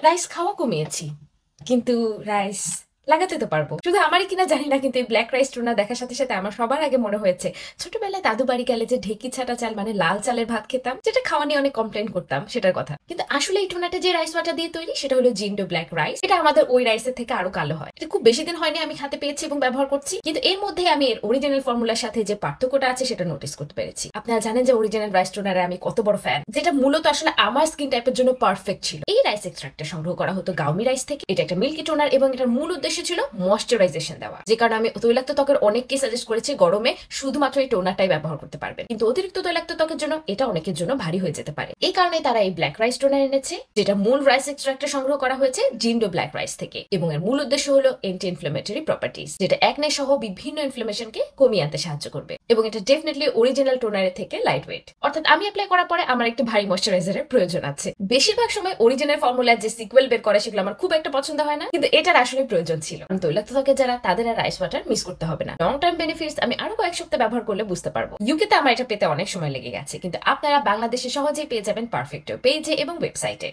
Rice খাওয়া কমিয়েছি, কিন্তু rice লাগাতে তো পারবো। শুধু আমারই কিনা জানি না, কিন্তু এই ব্ল্যাক রাইস টুনা দেখার সাথে সাথে আমার সবার আগে মনে হয়েছে ছোটবেলায় দাদু বাড়ি গেলে যে ঢেকি ছাটা চাল মানে লাল চালের ভাত খেতাম, যেটা খাওয়া নিয়ে অনেক কমপ্লেন করতাম, সেটার কথা। কিন্তু আসলে এই টুনাটা যে রাইস ওয়াটার দিয়ে তৈরি সেটা হলো জিন্ডো ব্ল্যাক রাইস। এটা আমাদের ওই রাইসের থেকে আরো কালো হয়। এটা খুব বেশি দিন হয়নি আমি হাতে পেয়েছি এবং ব্যবহার করছি, কিন্তু এর মধ্যে আমি এর অরিজিনাল ফর্মুলার সাথে যে পার্থক্যটা আছে সেটা নোটিস করতে পেরেছি। আপনারা জানেন যে অরিজিনাল রাইস টুনারে আমি কত বড় ফ্যান, যেটা মূলত আসলে আমার স্কিন টাইপের জন্য পারফেক্ট ছিল। এই রাইস এক্সট্রাক্টটা সংগ্রহ করা হতো গাউমি রাইস থেকে। এটা একটা মিল্কি টোনার এবং এটার মূল উদ্দেশ্য ছিল ময়েশ্চারাইজেশন দেওয়া, যে কারণে আমি তৈলাক্ত ত্বকের অনেককে সাজেস্ট করেছি গরমে শুধুমাত্র এই টোনারটাই ব্যবহার করতে পারবেন, কিন্তু অতিরিক্ত তৈলাক্ত ত্বকের জন্য এটা অনেকের জন্য ভারী হয়ে যেতে পারে। এই কারণে তারা এই ব্ল্যাক রাইস টোনার এনেছে, যেটা মূল রাইস এক্সট্রাক্টটা সংগ্রহ করা হয়েছে জিন্ডো ব্ল্যাক রাইস থেকে, এবং এর মূল উদ্দেশ্য হলো অ্যান্টি ইনফ্লামেটরি প্রপার্টিজ, যেটা একনে সহ বিভিন্ন ইনফ্লামেশনকে কমিয়ে আনতে সাহায্য করবে। এবং এটা ডেফিনেটলি অরিজিনাল টোনারের থেকে লাইট ওয়েট, অর্থাৎ আমি অ্যাপ্লাই করার পরে আমার একটু ভারী ময়েশ্চারাইজারের প্রয়োজন আছে। বেশিরভাগ সময় অরিজিনাল ফর্মুলার যে সিকুয়েল বের করে সেগুলো আমার খুব একটা পছন্দ হয় না, কিন্তু এটার আসলে প্রয়োজন ছিল। তৈলাক্ত ত্বকের যারা, তাদের আর রাইস ওয়াটার মিস করতে হবে না। লং টার্ম বেনিফিটস আমি আরো কয়েক সপ্তাহ ব্যবহার করলে বুঝতে পারবো। ইউকেতে আমার এটা পেতে অনেক সময় লেগে গেছে, কিন্তু আপনারা বাংলাদেশে সহজেই পেয়ে যাবেন পারফেক্ট পেজে এবং ওয়েবসাইটে।